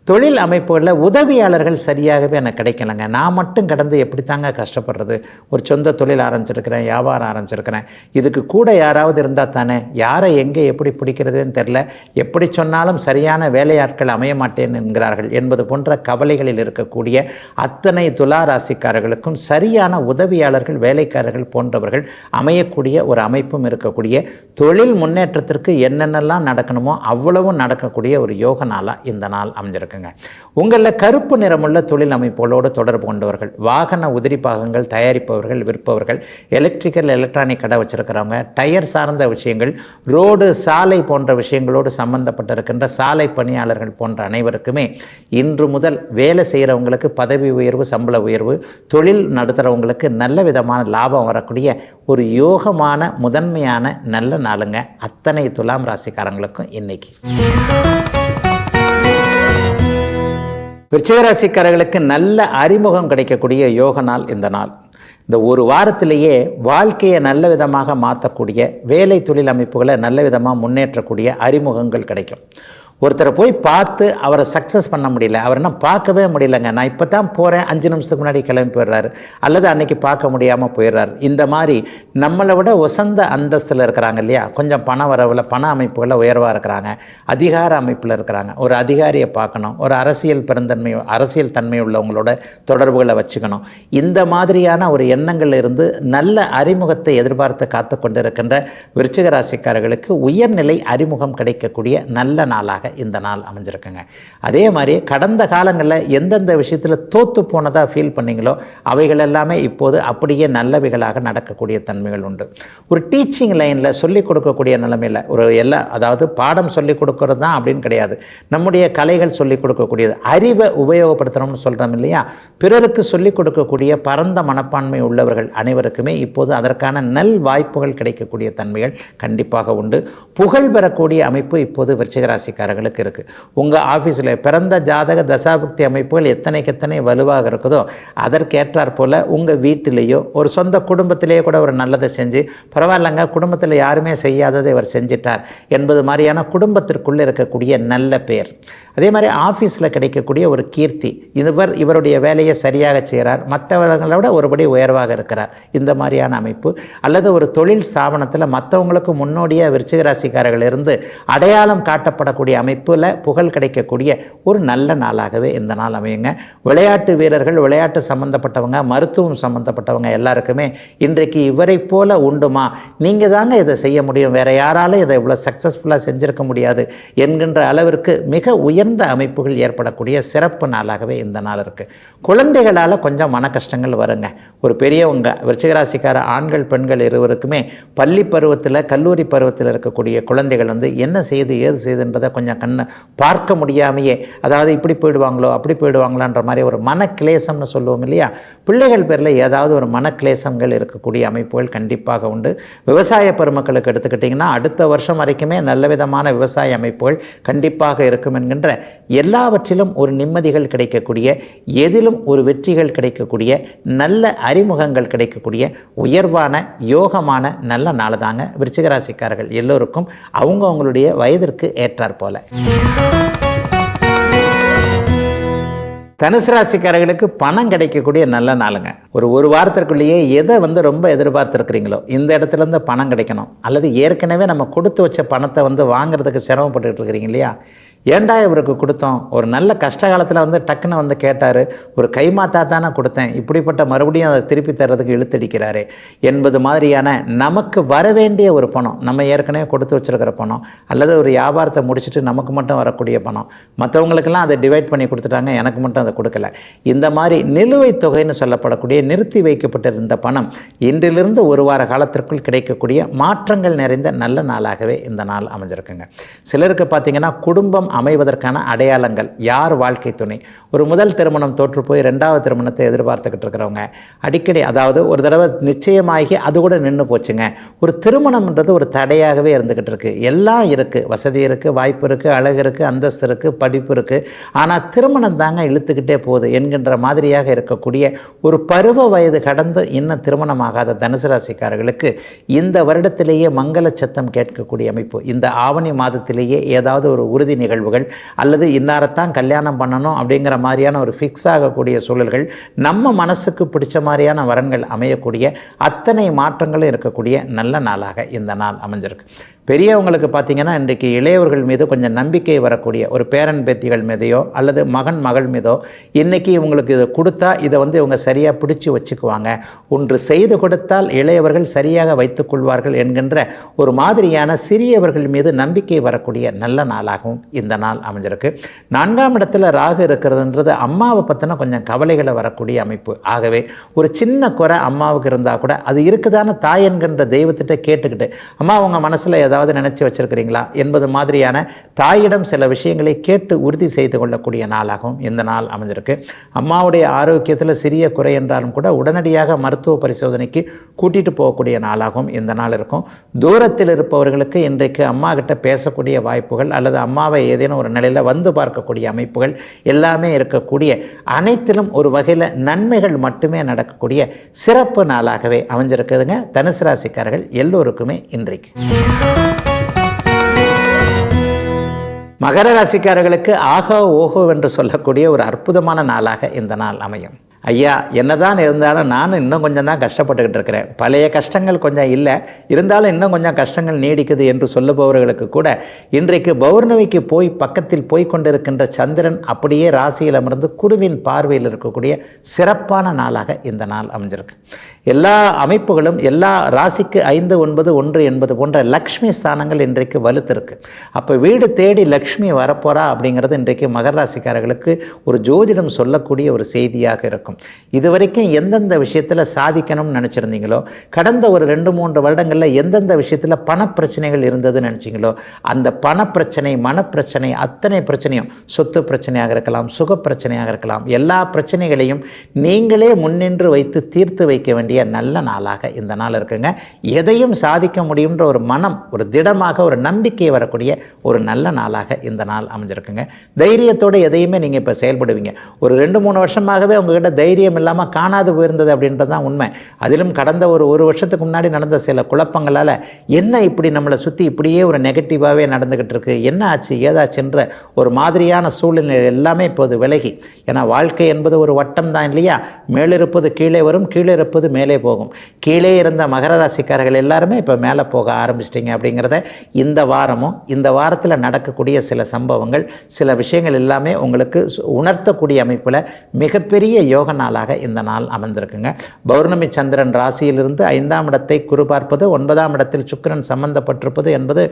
தொழில் அமைப்புகளில் உதவியாளர்கள் சரியாகவே எனக்கு கிடைக்கலைங்க, நான் மட்டும் கடந்து எப்படி தாங்க கஷ்டப்படுறது, ஒரு சொந்த தொழில் ஆரம்பிச்சிருக்கிறேன், வியாபாரம் ஆரம்பிச்சிருக்கிறேன், இதுக்கு கூட யாராவது இருந்தால் தானே, யாரை எங்கே எப்படி பிடிக்கிறதுன்னு தெரில, எப்படி சொன்னாலும் சரியான வேலையாட்கள் அமைய மாட்டேன் என்கிறார்கள் என்பது போன்ற கவலைகளில் இருக்கக்கூடிய அத்தனை துலா ராசிக்காரர்களுக்கும் சரியான உதவியாளர்கள், வேலைக்காரர்கள் போன்றவர்கள் அமையக்கூடிய ஒரு அமைப்பும் இருக்கக்கூடிய, தொழில் முன்னேற்றத்திற்கு என்னென்னலாம் நடக்கணுமோ அவ்வளவும் நடக்கக்கூடிய ஒரு யோக நாளாக இந்த நாள் அமைஞ்சிருக்கு. உங்களில் கருப்பு நிறமுள்ள தொழில் அமைப்புகளோடு தொடர்பு கொண்டவர்கள், வாகன உதிரி பாகங்கள் தயாரிப்பவர்கள், விற்பவர்கள், எலக்ட்ரிக்கல் எலக்ட்ரானிக் கடை வச்சிருக்கிறவங்க, டயர் சார்ந்த விஷயங்கள், ரோடு சாலை போன்ற விஷயங்களோடு சம்பந்தப்பட்டிருக்கின்ற சாலை பணியாளர்கள் போன்ற அனைவருக்குமே இன்று முதல் வேலை செய்கிறவங்களுக்கு பதவி உயர்வு, சம்பள உயர்வு, தொழில் நடத்துகிறவங்களுக்கு நல்ல விதமான லாபம் வரக்கூடிய ஒரு யோகமான முதன்மையான நல்ல நாளுங்க அத்தனை துலாம் ராசிக்காரங்களுக்கும் இன்னைக்கு. விருச்சிகராசிக்காரர்களுக்கு நல்ல அறிமுகம் கிடைக்கக்கூடிய யோக நாள் இந்த நாள். இந்த ஒரு வாரத்திலேயே வாழ்க்கையை நல்ல விதமாக மாற்றக்கூடிய, வேலை தொழில் அமைப்புகளை நல்ல விதமாக முன்னேற்றக்கூடிய அறிமுகங்கள் கிடைக்கும். ஒருத்தரை போய் பார்த்து அவரை சக்ஸஸ் பண்ண முடியல, அவர் என்ன பார்க்கவே முடியலைங்க, நான் இப்போ தான் போகிறேன், 5 நிமிஷத்துக்கு முன்னாடி கிளம்பி போயிடுறாரு, அல்லது அன்றைக்கி பார்க்க முடியாமல் போயிடுறாரு. இந்த மாதிரி நம்மளை விட உசந்த அந்தஸ்தில் இருக்கிறாங்க இல்லையா, கொஞ்சம் பண வரவில் பண அமைப்புகளில் உயர்வாக இருக்கிறாங்க, அதிகார அமைப்பில் இருக்கிறாங்க, ஒரு அதிகாரியை பார்க்கணும், ஒரு அரசியல் தன்மை உள்ளவங்களோட தொடர்புகளை வச்சுக்கணும், இந்த மாதிரியான ஒரு எண்ணங்கள் இருந்து நல்ல அறிமுகத்தை எதிர்பார்த்து காத்து கொண்டிருக்கின்ற விருச்சிக ராசிக்காரர்களுக்கு உயர்நிலை அறிமுகம் கிடைக்கக்கூடிய நல்ல நாளாக இந்த நாள் அமைஞ்சிருக்குங்க. அதே மாதிரி கடந்த காலங்களில் எந்தெந்த விஷயத்தில் தோற்று போனதாக ஃபீல் பண்ணீங்களோ அவைகள் எல்லாமே இப்போது அப்படியே நல்லவைகளாக நடக்கக்கூடிய தன்மைகள் உண்டு. ஒரு டீச்சிங் லைனில் சொல்லிக் கொடுக்கக்கூடிய நிலைமையில் அதாவது பாடம் சொல்லிக் கொடுக்கறது தான் அப்படின்னு கிடையாது, நம்முடைய கலைகள் சொல்லிக் கொடுக்கக்கூடியது, அறிவை உபயோகப்படுத்தணும்னு சொல்கிறோம் இல்லையா, பிறருக்கு சொல்லிக் கொடுக்கக்கூடிய பரந்த மனப்பான்மை உள்ளவர்கள் அனைவருக்குமே இப்போது அதற்கான நல் வாய்ப்புகள் கிடைக்கக்கூடிய தன்மைகள் கண்டிப்பாக உண்டு. புகழ் பெறக்கூடிய அமைப்பு இப்போது விருச்சிக ராசிக்காரர்கள் ராசிக்காரர்களுக்கு இருக்குது. உங்கள் ஆஃபீஸில் பிறந்த ஜாதக தசாபுக்தி அமைப்புகள் எத்தனை வலுவாக இருக்குதோ அதற்கேற்றாற் போல் உங்கள் வீட்டிலேயோ ஒரு சொந்த குடும்பத்திலேயே கூட ஒரு நல்லதை செஞ்சு, பரவாயில்லைங்க குடும்பத்தில் யாருமே செய்யாததை இவர் செஞ்சிட்டார் என்பது மாதிரியான குடும்பத்திற்குள்ளே இருக்கக்கூடிய நல்ல பேர். அதே மாதிரி ஆஃபீஸில் கிடைக்கக்கூடிய ஒரு கீர்த்தி, இவருடைய வேலையை சரியாக செய்கிறார், மற்றவர்களை விட ஒருபடி உயர்வாக இருக்கிறார், இந்த மாதிரியான அமைப்பு. அல்லது ஒரு தொழில் ஸ்தாபனத்தில் மற்றவங்களுக்கு முன்னோடியாக விருச்சிக ராசிக்காரர்கள் இருந்து அடையாளம் காட்டப்படக்கூடிய அமைப்பில் புகழ் கிடைக்கக்கூடிய ஒரு நல்ல நாளாகவே இந்த நாள் அமையுங்க. விளையாட்டு வீரர்கள், விளையாட்டு சம்மந்தப்பட்டவங்க, மருத்துவம் சம்மந்தப்பட்டவங்க எல்லாருக்குமே இன்றைக்கு இவரை போல உண்டுமா, நீங்கள் தாங்க இதை செய்ய முடியும், வேறு யாராலும் இதை இவ்வளோ சக்ஸஸ்ஃபுல்லாக செஞ்சுருக்க முடியாது என்கின்ற அளவிற்கு மிக உயர்ந்த அமைப்புகள் ஏற்படக்கூடிய சிறப்பு நாளாகவே இந்த நாள் இருக்குது. குழந்தைகளால் கொஞ்சம் மன கஷ்டங்கள் வருங்க. ஒரு பெரியவங்க விருச்சிகராசிக்கார ஆண்கள் பெண்கள் இருவருக்குமே பள்ளி பருவத்தில் கல்லூரி பருவத்தில் இருக்கக்கூடிய குழந்தைகள் என்ன செய்யுது ஏது செய்யுதுன்றதை கொஞ்சம் கண்ணை பார்க்க முடியாமையே, அதாவது இப்படி போயிடுவாங்களோ அப்படி போயிடுவாங்களான்ற மாதிரி ஒரு மனக்கிளேசம்னு சொல்லுவோம் இல்லையா, பிள்ளைகள் பேரில் ஏதாவது ஒரு மனக்கிளேசங்கள் இருக்கக்கூடிய அமைப்புகள் கண்டிப்பாக உண்டு. விவசாய பெருமக்களுக்கு எடுத்துக்கிட்டிங்கன்னா அடுத்த வருஷம் வரைக்குமே நல்ல விதமான விவசாய அமைப்புகள் கண்டிப்பாக இருக்கும் என்கின்ற எல்லாவற்றிலும் ஒரு நிம்மதிகள் கிடைக்கக்கூடிய, எதிலும் ஒரு வெற்றிகள் கிடைக்கக்கூடிய, நல்ல அறிமுகங்கள் கிடைக்கக்கூடிய உயர்வான யோகமான நல்ல நாள் தாங்க விருச்சிகராசிக்காரர்கள் எல்லோருக்கும் அவங்களுடைய வயதிற்கு ஏற்றாற் போல. தனுசு ராசிக்காரர்களுக்கு பணம் கிடைக்கக்கூடிய நல்ல நாளுங்க. ஒரு வாரத்திற்குள்ளேயே எதை ரொம்ப எதிர்பார்த்துருக்கிறீங்களோ இந்த இடத்துலேருந்து பணம் கிடைக்கணும், அல்லது ஏற்கனவே நம்ம கொடுத்து வச்ச பணத்தை வாங்குறதுக்கு சிரமப்பட்டுக்கிட்டு இருக்கிறீங்க இல்லையா, ஏண்டா இவருக்கு கொடுத்தோம், ஒரு நல்ல கஷ்ட காலத்தில் டக்குன்னு கேட்டார், ஒரு கைமாத்தா தானே கொடுத்தேன், இப்படிப்பட்ட மறுபடியும் அதை திருப்பி தர்றதுக்கு இழுத்தடிக்கிறாரு என்பது மாதிரியான நமக்கு வர வேண்டிய ஒரு பணம், நம்ம ஏற்கனவே கொடுத்து வச்சுருக்கிற பணம், அல்லது ஒரு வியாபாரத்தை முடிச்சுட்டு நமக்கு மட்டும் வரக்கூடிய பணம், மற்றவங்களுக்கெல்லாம் அதை டிவைட் பண்ணி கொடுத்துட்டாங்க, எனக்கு மட்டும் அதை கொடுக்கல, இந்த மாதிரி நிலுவைத் தொகைன்னு சொல்லப்படக்கூடிய நிறுத்தி வைக்கப்பட்டிருந்த பணம் இன்றிலிருந்து ஒரு வார காலத்திற்குள் கிடைக்கக்கூடிய மாற்றங்கள் நிறைந்த நல்ல நாளாகவே இந்த நாள் அமைஞ்சிருக்குங்க. சிலருக்கு பார்த்திங்கன்னா குடும்பம் அமைவதற்கான அடையாளங்கள், யார் வாழ்க்கை துணை, ஒரு முதல் திருமணம் தோற்று போய் ரெண்டாவது திருமணத்தை எதிர்பார்த்துக்கிட்டு இருக்கிறவங்க அடிக்கடி, அதாவது ஒரு தடவை நிச்சயமாகி அது கூட நின்று போச்சுங்க, ஒரு திருமணம்ன்றது ஒரு தடையாகவே இருந்துக்கிட்டு இருக்குது, எல்லாம் இருக்குது, வசதி இருக்குது, வாய்ப்பு இருக்குது, அழகு இருக்குது, அந்தஸ்து இருக்குது, படிப்பு இருக்குது, ஆனால் திருமணம் தாங்க இழுத்துக்கிட்டே போகுது என்கின்ற மாதிரியாக இருக்கக்கூடிய ஒரு பருவ வயது கடந்து இன்னும் திருமணமாகாத தனுசு ராசிக்காரர்களுக்கு இந்த வருடத்திலேயே மங்கள சத்தம் கேட்கக்கூடிய அமைப்பு, இந்த ஆவணி மாதத்திலேயே ஏதாவது ஒரு உறுதி நிகழ்வுகள் அல்லது இன்னாரத்தான் கல்யாணம் பண்ணணும் அப்படிங்கிற மாதிரியான ஒரு ஃபிக்ஸ் ஆகக்கூடிய சூழல்கள், நம்ம மனசுக்கு பிடிச்ச மாதிரியான வரன்கள் அமையக்கூடிய அத்தனை மாற்றங்களும் இருக்கக்கூடிய நல்ல நாளாக இந்த நாள் அமைஞ்சிருக்கு. பெரியவங்களுக்கு பார்த்திங்கன்னா இன்றைக்கு இளையவர்கள் மீது கொஞ்சம் நம்பிக்கை வரக்கூடிய, ஒரு பேரன் பேத்திகள் மீதையோ அல்லது மகன் மகள் மீதோ இன்றைக்கி இவங்களுக்கு இதை கொடுத்தா இதை இவங்க சரியாக பிடிச்சி வச்சுக்குவாங்க, ஒன்று செய்து கொடுத்தால் இளையவர்கள் சரியாக வைத்துக்கொள்வார்கள் என்கின்ற ஒரு மாதிரியான சிறியவர்கள் மீது நம்பிக்கை வரக்கூடிய நல்ல நாளாகவும் இந்த நாள் அமைஞ்சிருக்கு. 4ஆம் இடத்துல ராகு இருக்கிறதுன்றது அம்மாவை பற்றின கொஞ்சம் கவலைகளை வரக்கூடிய அமைப்பு. ஆகவே ஒரு சின்ன குறை அம்மாவுக்கு இருந்தால் கூட அது இருக்குதான தாய் என்கின்ற தெய்வத்திட்ட கேட்டுக்கிட்டு, அம்மா உங்கள் மனசில் ஏதாவது நினைச்சு வச்சிருக்கிறீங்களா என்பது மாதிரியான தாயிடம் சில விஷயங்களை கேட்டு உறுதி செய்து கொள்ளக்கூடிய நாளாகவும் இந்த நாள் அமைஞ்சிருக்கு. அம்மாவுடைய ஆரோக்கியத்தில் சிறிய குறை என்றாலும் கூட உடனடியாக மருத்துவ பரிசோதனைக்கு கூட்டிட்டு போகக்கூடிய நாளாகவும் இந்த நாள் இருக்கும். தூரத்தில் இருப்பவர்களுக்கு இன்றைக்கு அம்மா கிட்ட பேசக்கூடிய வாய்ப்புகள் அல்லது அம்மாவை ஏதேனும் ஒரு நிலையில் வந்து பார்க்கக்கூடிய அமைப்புகள் எல்லாமே இருக்கக்கூடிய, அனைத்திலும் ஒரு வகையில் நன்மைகள் மட்டுமே நடக்கக்கூடிய சிறப்பு நாளாகவே அமைஞ்சிருக்குதுங்க தனுசு ராசிக்காரர்கள் எல்லோருக்குமே இன்றைக்கு. மகர ராசிக்காரர்களுக்கு ஆகோ ஓஹோ என்று சொல்லக்கூடிய ஒரு அற்புதமான நாளாக இந்த நாள் அமையும். ஐயா என்னதான் இருந்தாலும் நானும் இன்னும் கொஞ்சம் தான் கஷ்டப்பட்டுக்கிட்டு இருக்கிறேன், பழைய கஷ்டங்கள் கொஞ்சம் இல்லை, இருந்தாலும் இன்னும் கொஞ்சம் கஷ்டங்கள் நீடிக்குது என்று சொல்லுபவர்களுக்கு கூட இன்றைக்கு பௌர்ணமிக்கு பக்கத்தில் போய்கொண்டிருக்கின்ற சந்திரன் அப்படியே ராசியில் அமர்ந்து குருவின் பார்வையில் இருக்கக்கூடிய சிறப்பான நாளாக இந்த நாள் அமைஞ்சிருக்கு. எல்லா அமைப்புகளும் எல்லா ராசிக்கு 5, 9, 1 என்பது போன்ற லக்ஷ்மி ஸ்தானங்கள் இன்றைக்கு வலுத்திருக்கு. அப்போ வீடு தேடி லக்ஷ்மி வரப்போறா அப்படிங்கிறது இன்றைக்கு மகர ராசிக்காரர்களுக்கு ஒரு ஜோதிடம் சொல்லக்கூடிய ஒரு செய்தியாக இருக்கும். இருக்கும். இதுவரைக்கும் எந்தெந்த விஷயத்தில் சாதிக்கணும்னு நினச்சிருந்தீங்களோ, கடந்த ஒரு 2-3 வருடங்களில் எந்தெந்த விஷயத்தில் பணப்பிரச்சனைகள் இருந்ததுன்னு நினச்சிங்களோ, அந்த பணப்பிரச்சனை, மனப்பிரச்சனை, அத்தனை பிரச்சனையும், சொத்து பிரச்சனையாக இருக்கலாம், சுக பிரச்சனையாக இருக்கலாம், எல்லா பிரச்சனைகளையும் நீங்களே முன்னின்று வைத்து தீர்த்து வைக்க வேண்டிய நல்ல நாளாக இந்த நாள் இருக்குங்க. எதையும் சாதிக்க முடியுன்ற ஒரு மனம், ஒரு திடமாக ஒரு நம்பிக்கை வரக்கூடிய ஒரு நல்ல நாளாக இந்த நாள் அமைஞ்சிருக்குங்க. தைரியத்தோடு எதையுமே நீங்கள் இப்போ செயல்படுவீங்க. ஒரு 2-3 வருஷமாகவே உங்ககிட்ட தைரியம் இல்லாமல் காணாது போயிருந்தது அப்படின்றது தான் உண்மை. அதிலும் கடந்த ஒரு வருஷத்துக்கு முன்னாடி நடந்த சில குழப்பங்களால் என்ன இப்படி நம்மளை சுற்றி இப்படியே ஒரு நெகட்டிவாகவே நடந்துக்கிட்டு இருக்கு, என்ன ஆச்சு ஏதாச்சுன்ற ஒரு மாதிரியான சூழ்நிலை எல்லாமே இப்போது விலகி, ஏன்னா வாழ்க்கை என்பது ஒரு வட்டம் தான் இல்லையா? மேலிருப்பது கீழே வரும், கீழே இருப்பது மேலே போகும். கீழே இருந்த மகர ராசிக்காரர்கள் எல்லாருமே இப்போ மேலே போக ஆரம்பிச்சிட்டிங்க அப்படிங்கிறத இந்த வாரமும் இந்த வாரத்தில் நடக்கக்கூடிய சில சம்பவங்கள், சில விஷயங்கள் எல்லாமே உங்களுக்கு உணர்த்தக்கூடிய அமைப்பில் மிகப்பெரிய யோக நாளாக இந்த நாள் அமர்ந்திருக்குங்க. பௌர்ணமி சந்திரன் ராசியிலிருந்து 5ஆம் இடத்தை குரு பார்ப்பது, 9ஆம் இடத்தில் சுக்கிரன் சம்பந்தப்பட்டிருப்பது என்பது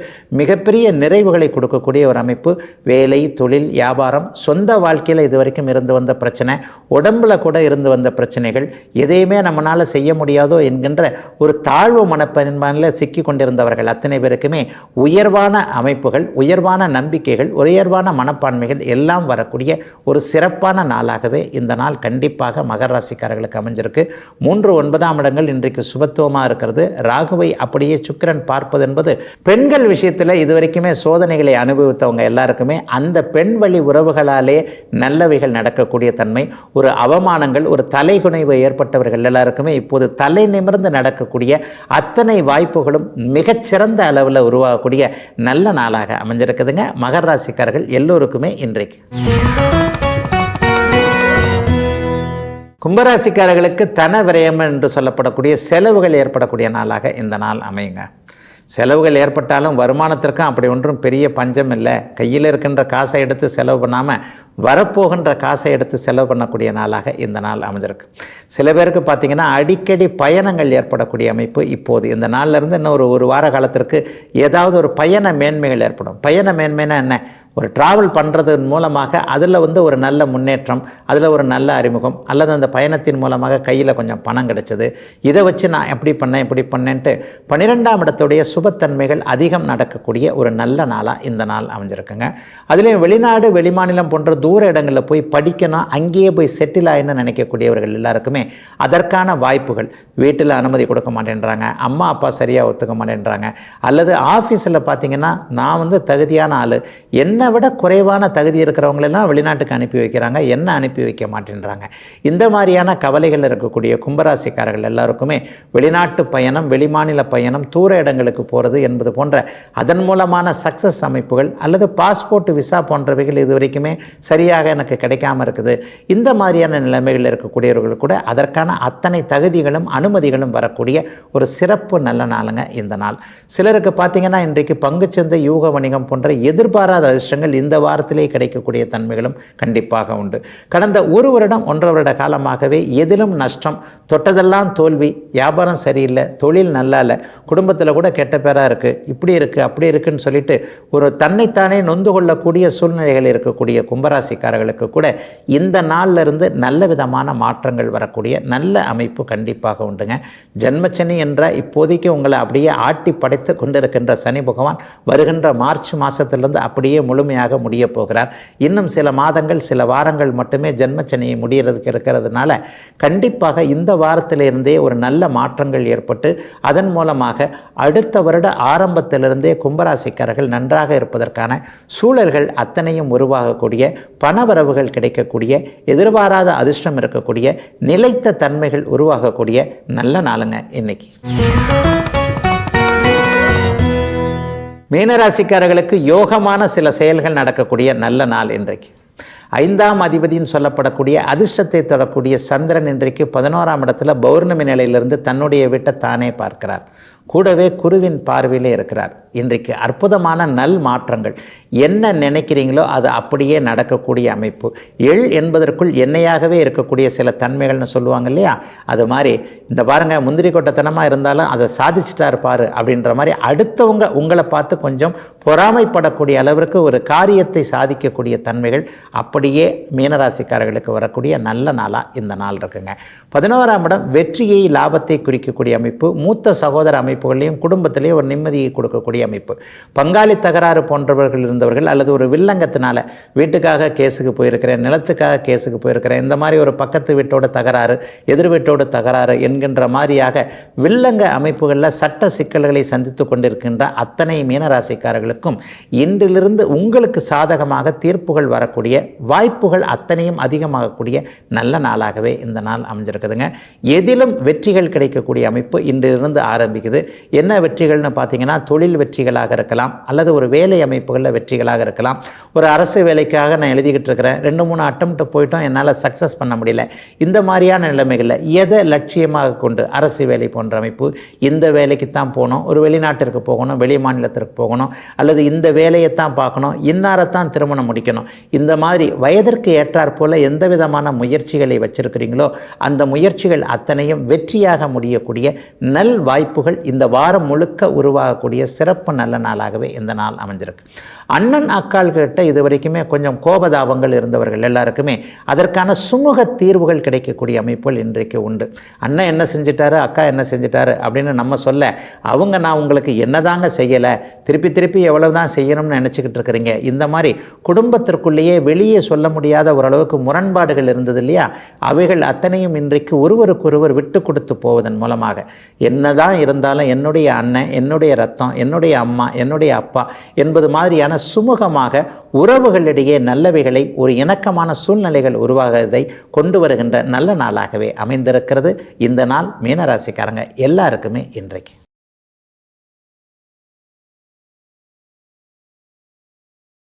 மிகப்பெரிய நிறைவுகளை கொடுக்கக்கூடிய ஒரு அமைப்பு. வேலை, தொழில், வியாபாரம், சொந்த வாழ்க்கையில் இதுவரைக்கும் இருந்து வந்த பிரச்சனை, உடம்புல கூட இருந்து வந்த பிரச்சனைகள், எதையுமே நம்மளால் செய்ய முடியாதோ என்கின்ற ஒரு தாழ்வு மனப்பான்மையில் சிக்கி கொண்டிருந்தவர்கள் அத்தனை பேருக்குமே உயர்வான அமைப்புகள், உயர்வான நம்பிக்கைகள், உயர்வான மனப்பான்மைகள் எல்லாம் வரக்கூடிய ஒரு சிறப்பான நாளாகவே இந்த நாள் கண்டிப்பாக மகர ராசிக்காரர்களுக்கு அமைஞ்சிருக்கு. 3-9ஆம் இடங்கள் இன்றைக்கு சுபத்துவமாக இருக்கிறது. ராகுவை அப்படியே சுக்கிரன் பார்ப்பது என்பது பெண்கள் விஷயத்தில் இதுவரைக்குமே சோதனைகளை அனுபவித்தவங்க எல்லாருக்குமே அந்த பெண் வழி உறவுகளாலே நல்லவைகள் நடக்கக்கூடிய தன்மை, ஒரு அவமானங்கள், ஒரு தலைகுனைவு ஏற்பட்டவர்கள் எல்லாருக்குமே இப்போது தலை நிமிர்ந்து நடக்கக்கூடிய அத்தனை வாய்ப்புகளும் மிகச்சிறந்த அளவில் உருவாகக்கூடிய நல்ல நாளாக அமைஞ்சிருக்குதுங்க மகர ராசிக்காரர்கள் எல்லோருக்குமே இன்றைக்கு. கும்பராசிக்காரர்களுக்கு தன விரயம் என்று சொல்லப்படக்கூடிய செலவுகள் ஏற்படக்கூடிய நாளாக இந்த நாள் அமையுங்க. செலவுகள் ஏற்பட்டாலும் வருமானத்திற்கும் அப்படி ஒன்றும் பெரிய பஞ்சம் இல்லை. கையில் இருக்கின்ற காசை எடுத்து செலவு பண்ணாமல் வரப்போகின்ற காசை எடுத்து செலவு பண்ணக்கூடிய நாளாக இந்த நாள் அமைஞ்சிருக்கு. சில பேருக்கு பார்த்திங்கன்னா அடிக்கடி பயணங்கள் ஏற்படக்கூடிய அமைப்பு இப்போது இந்த நாளிலிருந்து இன்னும் ஒரு வார காலத்திற்கு ஏதாவது ஒரு பயண மேன்மைகள் ஏற்படும். பயண மேன்மைனா என்ன? ஒரு ட்ராவல் பண்ணுறதன் மூலமாக அதில் ஒரு நல்ல முன்னேற்றம், அதில் ஒரு நல்ல அறிமுகம், அல்லது அந்த பயணத்தின் மூலமாக கையில் கொஞ்சம் பணம் கிடைச்சது, இதை வச்சு நான் எப்படி பண்ணேன் இப்படி பண்ணேன்ட்டு 12ஆம் இடத்துடைய சுபத்தன்மைகள் அதிகம் நடக்கக்கூடிய ஒரு நல்ல நாளாக இந்த நாள் அமைஞ்சிருக்குங்க. அதுலேயும் வெளிநாடு, வெளிமாநிலம் போன்ற தூர இடங்களில் போய் படிக்கணும், அங்கேயே போய் செட்டில் ஆகின்னு நினைக்கக்கூடியவர்கள் எல்லாருக்குமே அதற்கான வாய்ப்புகள். வீட்டில் அனுமதி கொடுக்க மாட்டேன்றாங்க, அம்மா அப்பா சரியாக ஒத்துக்க மாட்டேன்றாங்க, அல்லது ஆஃபீஸில் பார்த்திங்கன்னா நான் தகுதியான ஆள், என்னை விட குறைவான தகுதி இருக்கிறவங்களெல்லாம் வெளிநாட்டுக்கு அனுப்பி வைக்கிறாங்க, என்ன அனுப்பி வைக்க மாட்டேன்றாங்க. இந்த மாதிரியான கவலைகள் இருக்கக்கூடிய கும்பராசிக்காரர்கள் எல்லாருக்குமே வெளிநாட்டு பயணம், வெளிமாநில பயணம், தூர இடங்களுக்கு போகிறது என்பது போன்ற அதன் மூலமான சக்ஸஸ் அமைப்புகள், அல்லது பாஸ்போர்ட், விசா போன்றவைகள் இது வரைக்குமே சரியாக எனக்கு கிடைக்காம இருக்குது. இந்த மாதிரியான நிலைமைகள் இருக்கக்கூடியவர்கள் கூட அதற்கான அத்தனை தகுதிகளும் அனுமதிகளும் வரக்கூடிய ஒரு சிறப்பு நல்ல நாளுங்க இந்த நாள். சிலருக்கு பார்த்திங்கன்னா இன்றைக்கு பங்குச்சந்தை, யூக வணிகம் போன்ற எதிர்பாராத அதிர்ஷ்டங்கள் இந்த வாரத்திலே கிடைக்கக்கூடிய தன்மைகளும் கண்டிப்பாக உண்டு. கடந்த 1 வருடம் 1.5 வருட காலமாகவே எதிலும் நஷ்டம், தொட்டதெல்லாம் தோல்வி, வியாபாரம் சரியில்லை, தொழில் நல்லா இல்லை, குடும்பத்தில் கூட கெட்ட பேராக இருக்குது, இப்படி இருக்குது அப்படி இருக்குன்னு சொல்லிட்டு ஒரு தன்னைத்தானே நொந்து கொள்ளக்கூடிய சூழ்நிலைகள் இருக்கக்கூடிய கும்பராசிக்காரர்களுக்கு கூட இந்த நாளில் இருந்து நல்ல விதமான மாற்றங்கள் வரக்கூடிய நல்ல அமைப்பு கண்டிப்பாக உண்டுங்க. ஜென்மச்சனி என்ற இப்போதைக்கு உங்களை அப்படியே ஆட்டி படைத்து கொண்டிருக்கின்ற சனி பகவான் வருகின்ற மார்ச் மாதத்திலிருந்து அப்படியே முழுமையாக முடிய போகிறார். இன்னும் சில மாதங்கள், சில வாரங்கள் மட்டுமே ஜென்மச்சனியை முடிகிறதுக்கு இருக்கிறதுனால கண்டிப்பாக இந்த வாரத்திலிருந்தே ஒரு நல்ல மாற்றங்கள் ஏற்பட்டு அதன் மூலமாக அடுத்த வருட ஆரம்பத்திலிருந்தே கும்பராசிக்காரர்கள் நன்றாக இருப்பதற்கான சூழல்கள் அத்தனையும் உருவாகக்கூடிய, பணவரவுகள் கிடைக்கக்கூடிய, எதிர்பாராத அதிர்ஷ்டம் இருக்கக்கூடிய, நிலைத்த தன்மைகள் உருவாகக்கூடிய நல்ல நாளுங்க இன்னைக்கு. மீனராசிக்காரர்களுக்கு யோகமான சில செயல்கள் நடக்கக்கூடிய நல்ல நாள் இன்றைக்கு. 5ஆம் அதிபதின்னு சொல்லப்படக்கூடிய அதிர்ஷ்டத்தை தொடரக்கூடிய சந்திரன் இன்றைக்கு 11ஆம் இடத்துல பௌர்ணமி நிலையிலிருந்து தன்னுடைய வீட்டை தானே பார்க்கிறார். கூடவே குருவின் பார்வையிலே இருக்கிறார். இன்றைக்கு அற்புதமான நல் மாற்றங்கள். என்ன நினைக்கிறீங்களோ அது அப்படியே நடக்கக்கூடிய அமைப்பு. எள் என்பதற்குள் எண்ணெயாகவே இருக்கக்கூடிய சில தன்மைகள்னு சொல்லுவாங்க இல்லையா, அது மாதிரி இந்த பாருங்கள், முந்திரி கொட்டத்தனமாக இருந்தாலும் அதை சாதிச்சுட்டா இருப்பார் அப்படின்ற மாதிரி அடுத்தவங்க உங்களை பார்த்து கொஞ்சம் பொறாமைப்படக்கூடிய அளவிற்கு ஒரு காரியத்தை சாதிக்கக்கூடிய தன்மைகள் அப்படியே மீனராசிக்காரர்களுக்கு வரக்கூடிய நல்ல நாளாக இந்த நாள் இருக்குங்க. 11ஆம் இடம் வெற்றியை, லாபத்தை குறிக்கக்கூடிய அமைப்பு. மூத்த சகோதர அமைப்புகளையும் குடும்பத்திலேயே ஒரு நிம்மதியை கொடுக்கக்கூடிய அமைப்பு. பங்காளி தகராறு போன்றவர்கள் இருந்தவர்கள் அல்லது ஒரு வில்லங்கத்தினால வீட்டுக்காக கேஸுக்கு போயிருக்கிறேன், நிலத்துக்காக கேஸுக்கு போயிருக்கிறேன், இந்த மாதிரி ஒரு பக்கத்து வீட்டோட தகராறு, எதிர் வீட்டோட தகராறு என்கின்ற மாதிரியாக வில்லங்க அமைப்புகளில் சட்ட சிக்கல்களை சந்தித்து கொண்டிருக்கின்ற அத்தனை மீனராசிக்காரர்களுக்கும் இன்றிலிருந்து உங்களுக்கு சாதகமாக தீர்ப்புகள் வரக்கூடிய வாய்ப்புகள் அத்தனையும் அதிகமாகக்கூடிய நல்ல நாளாகவே இந்த நாள் அமைஞ்சிருக்குதுங்க. எதிலும் வெற்றிகள் கிடைக்கக்கூடிய அமைப்பு இன்றிலிருந்து ஆரம்பிக்குது. என்ன வெற்றிகள்னு பார்த்தீங்கன்னா, தொழில் வெற்றிகளாக இருக்கலாம், அல்லது ஒரு வேலை அமைப்புகளில் வெற்றிகளாக இருக்கலாம். ஒரு அரசு வேலைக்காக நான் எழுதிக்கிட்டு இருக்கிறேன், 2-3 அட்டம்ப்ட் போயிட்டோம், என்னால் சக்ஸஸ் பண்ண முடியல, இந்த மாதிரியான நிலைமைகளில் எதை லட்சியமாக கொண்டு அரசு வேலை போன்ற அமைப்பு, இந்த வேலைக்கு தான் போகணும், ஒரு வெளிநாட்டிற்கு போகணும், வெளி மாநிலத்திற்கு போகணும், அல்லது இந்த வேலையைத்தான் பார்க்கணும், இன்னாரத்தான் திருமணம் முடிக்கணும், இந்த மாதிரி வயதிற்கு ஏற்றாற்போல் எந்த விதமான முயற்சிகளை வச்சிருக்கிறீங்களோ அந்த முயற்சிகள் அத்தனையும் வெற்றியாக முடியக்கூடிய நல் வாய்ப்புகள் இந்த வாரம் முழுக்க உருவாகக்கூடிய சிறப்பு நல்ல நாளாகவே இந்த நாள் அமைஞ்சிருக்கு. அண்ணன் அக்காள்கிட்ட இது வரைக்குமே கொஞ்சம் கோபதாபங்கள் இருந்தவர்கள் எல்லாருக்குமே அதற்கான சுமூக தீர்வுகள் கிடைக்கக்கூடிய அமைப்புகள் இன்றைக்கு உண்டு. அண்ணன் என்ன செஞ்சிட்டாரு, அக்கா என்ன செஞ்சிட்டாரு அப்படின்னு நம்ம சொல்ல, அவங்க நான் உங்களுக்கு என்னதாங்க செய்யலை, திருப்பி திருப்பி எவ்வளவு தான் செய்யணும்னு நினச்சிக்கிட்டு இருக்கிறீங்க, இந்த மாதிரி குடும்பத்திற்குள்ளேயே வெளியே சொல்ல முடியாத ஓரளவுக்கு முரண்பாடுகள் இருந்தது இல்லையா, அவைகள் அத்தனையும் இன்றைக்கு ஒருவருக்கொருவர் விட்டு கொடுத்து போவதன் மூலமாக என்னதான் இருந்தாலும் என்னுடைய அண்ணன், என்னுடைய ரத்தம், என்னுடைய அம்மா, என்னுடைய அப்பா என்பது மாதிரியான சுமூகமாக உறவுகளிடையே நல்லவைகளை, ஒரு இணக்கமான சூழ்நிலைகள் உருவாகிறதை கொண்டு வருகின்ற நல்ல நாளாகவே அமைந்திருக்கிறது இந்த நாள் மீனராசிக்காரங்க எல்லாருக்குமே இன்றைக்கு.